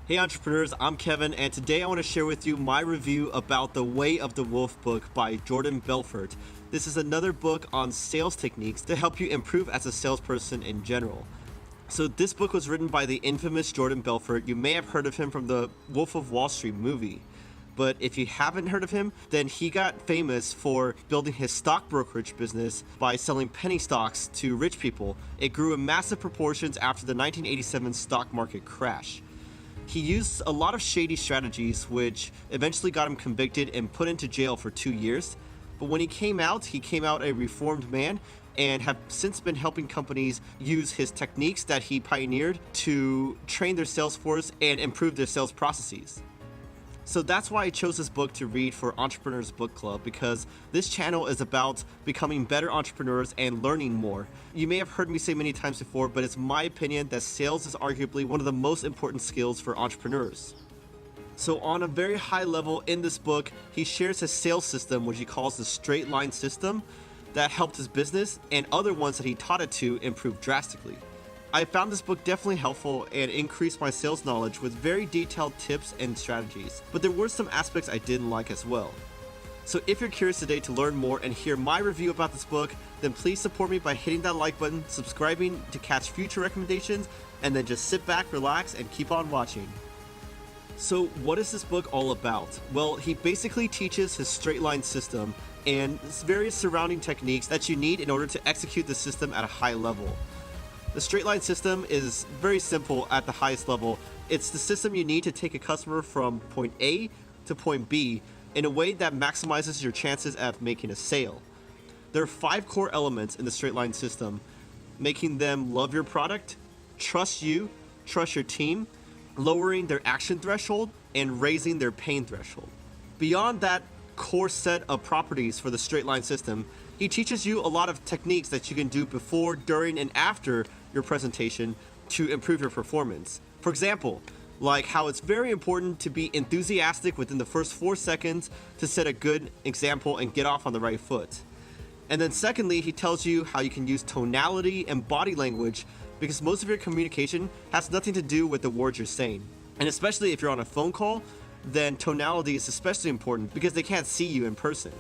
Hey entrepreneurs, I'm Kevin, and today I want to share with you my review about The Way of the Wolf book by Jordan Belfort. This is another book on sales techniques to help you improve as a salesperson in general. So this book was written by the infamous Jordan Belfort. You may have heard of him from the Wolf of Wall Street movie. But if you haven't heard of him, then he got famous for building his stock brokerage business by selling penny stocks to rich people. It grew in massive proportions after the 1987 stock market crash. He used a lot of shady strategies, which eventually got him convicted and put into jail for 2 years. But when he came out a reformed man and have since been helping companies use his techniques that he pioneered to train their sales force and improve their sales processes. So that's why I chose this book to read for Entrepreneurs Book Club, because this channel is about becoming better entrepreneurs and learning more. You may have heard me say many times before, but it's my opinion that sales is arguably one of the most important skills for entrepreneurs. So on a very high level in this book, he shares his sales system, which he calls the straight line system, that helped his business, and other ones that he taught it to improve drastically. I found this book definitely helpful and increased my sales knowledge with very detailed tips and strategies, but there were some aspects I didn't like as well. So if you're curious today to learn more and hear my review about this book, then please support me by hitting that like button, subscribing to catch future recommendations, and then just sit back, relax, and keep on watching. So what is this book all about? Well, he basically teaches his straight line system and various surrounding techniques that you need in order to execute the system at a high level. The straight line system is very simple at the highest level. It's the system you need to take a customer from point A to point B in a way that maximizes your chances of making a sale. There are 5 core elements in the straight line system, making them love your product, trust you, trust your team, lowering their action threshold, and raising their pain threshold. Beyond that core set of properties for the straight line system, he teaches you a lot of techniques that you can do before, during, and after your presentation to improve your performance. For example, like how it's very important to be enthusiastic within the first 4 seconds to set a good example and get off on the right foot. And then secondly, he tells you how you can use tonality and body language, because most of your communication has nothing to do with the words you're saying. And especially if you're on a phone call, then tonality is especially important because they can't see you in person.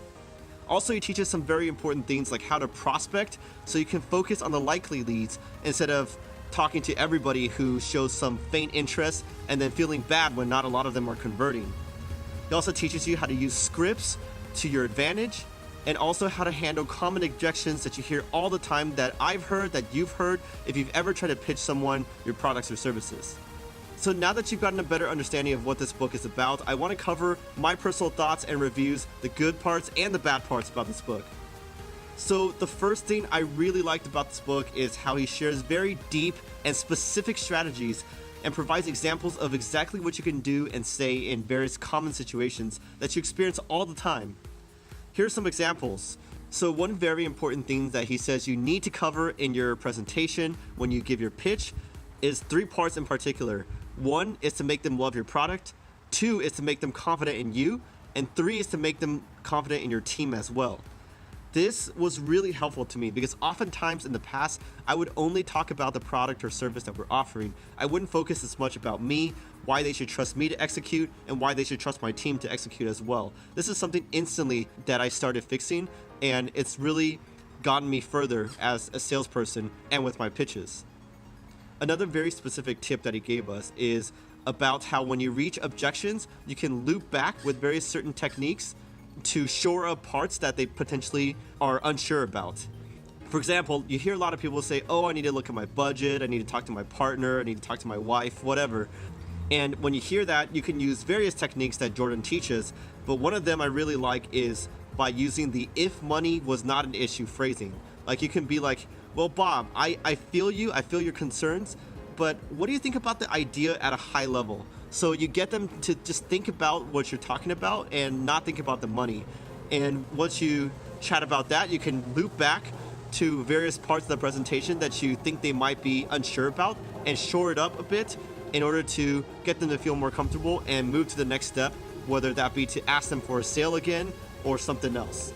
Also, he teaches some very important things like how to prospect so you can focus on the likely leads instead of talking to everybody who shows some faint interest and then feeling bad when not a lot of them are converting. He also teaches you how to use scripts to your advantage, and also how to handle common objections that you hear all the time, that I've heard, that you've heard, if you've ever tried to pitch someone your products or services. So now that you've gotten a better understanding of what this book is about, I want to cover my personal thoughts and reviews, the good parts and the bad parts about this book. So the first thing I really liked about this book is how he shares very deep and specific strategies and provides examples of exactly what you can do and say in various common situations that you experience all the time. Here are some examples. So one very important thing that he says you need to cover in your presentation when you give your pitch is 3 parts in particular. 1 is to make them love your product, 2 is to make them confident in you, and 3 is to make them confident in your team as well. This was really helpful to me because oftentimes in the past, I would only talk about the product or service that we're offering. I wouldn't focus as much about me, why they should trust me to execute, and why they should trust my team to execute as well. This is something instantly that I started fixing, and it's really gotten me further as a salesperson and with my pitches. Another very specific tip that he gave us is about how when you reach objections, you can loop back with various certain techniques to shore up parts that they potentially are unsure about. For example, you hear a lot of people say, oh, I need to look at my budget, I need to talk to my partner, I need to talk to my wife, whatever. And when you hear that, you can use various techniques that Jordan teaches, but one of them I really like is by using the if money was not an issue phrasing. Like you can be like, well, Bob, I feel you, I feel your concerns, but what do you think about the idea at a high level? So you get them to just think about what you're talking about and not think about the money. And once you chat about that, you can loop back to various parts of the presentation that you think they might be unsure about and shore it up a bit in order to get them to feel more comfortable and move to the next step, whether that be to ask them for a sale again or something else.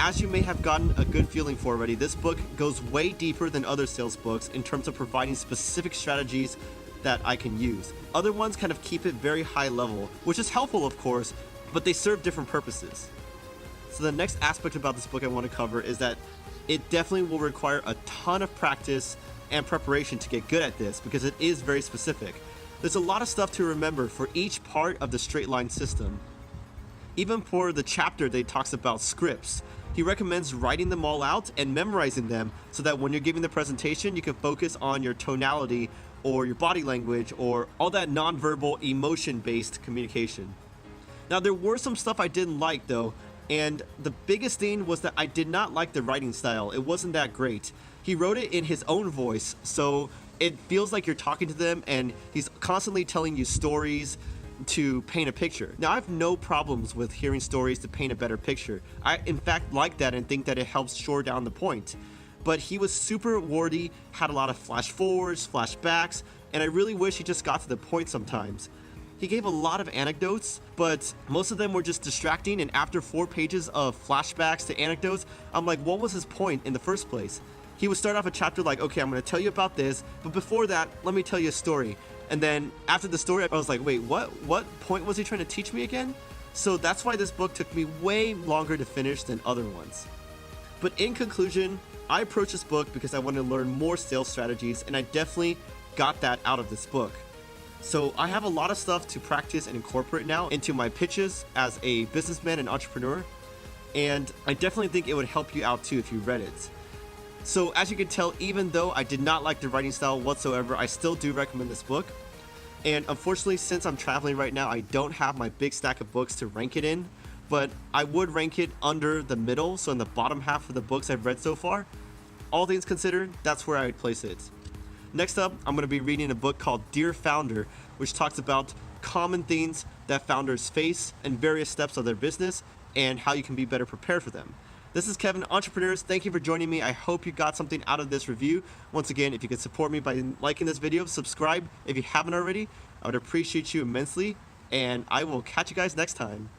As you may have gotten a good feeling for already, this book goes way deeper than other sales books in terms of providing specific strategies that I can use. Other ones kind of keep it very high level, which is helpful of course, but they serve different purposes. So the next aspect about this book I want to cover is that it definitely will require a ton of practice and preparation to get good at this because it is very specific. There's a lot of stuff to remember for each part of the straight line system. Even for the chapter that talks about scripts, he recommends writing them all out and memorizing them so that when you're giving the presentation, you can focus on your tonality or your body language or all that nonverbal emotion-based communication. Now, there were some stuff I didn't like though, and the biggest thing was that I did not like the writing style. It wasn't that great. He wrote it in his own voice, so it feels like you're talking to them and he's constantly telling you stories to paint a picture. Now, I have no problems with hearing stories to paint a better picture. I, in fact, like that and think that it helps shore down the point. But he was super wordy, had a lot of flash forwards, flashbacks, and I really wish he just got to the point sometimes. He gave a lot of anecdotes, but most of them were just distracting, and after 4 pages of flashbacks to anecdotes, I'm like, what was his point in the first place? He would start off a chapter like, okay, I'm going to tell you about this, but before that, let me tell you a story. And then after the story, I was like, wait, what point was he trying to teach me again? So that's why this book took me way longer to finish than other ones. But in conclusion, I approached this book because I wanted to learn more sales strategies, and I definitely got that out of this book. So I have a lot of stuff to practice and incorporate now into my pitches as a businessman and entrepreneur, and I definitely think it would help you out too if you read it. So as you can tell, even though I did not like the writing style whatsoever, I still do recommend this book. And unfortunately, since I'm traveling right now, I don't have my big stack of books to rank it in, but I would rank it under the middle, so in the bottom half of the books I've read so far. All things considered, that's where I would place it. Next up, I'm going to be reading a book called Dear Founder, which talks about common things that founders face and various steps of their business and how you can be better prepared for them. This is Kevin, Entrepreneurs. Thank you for joining me. I hope you got something out of this review. Once again, if you could support me by liking this video, subscribe if you haven't already, I would appreciate you immensely, and I will catch you guys next time.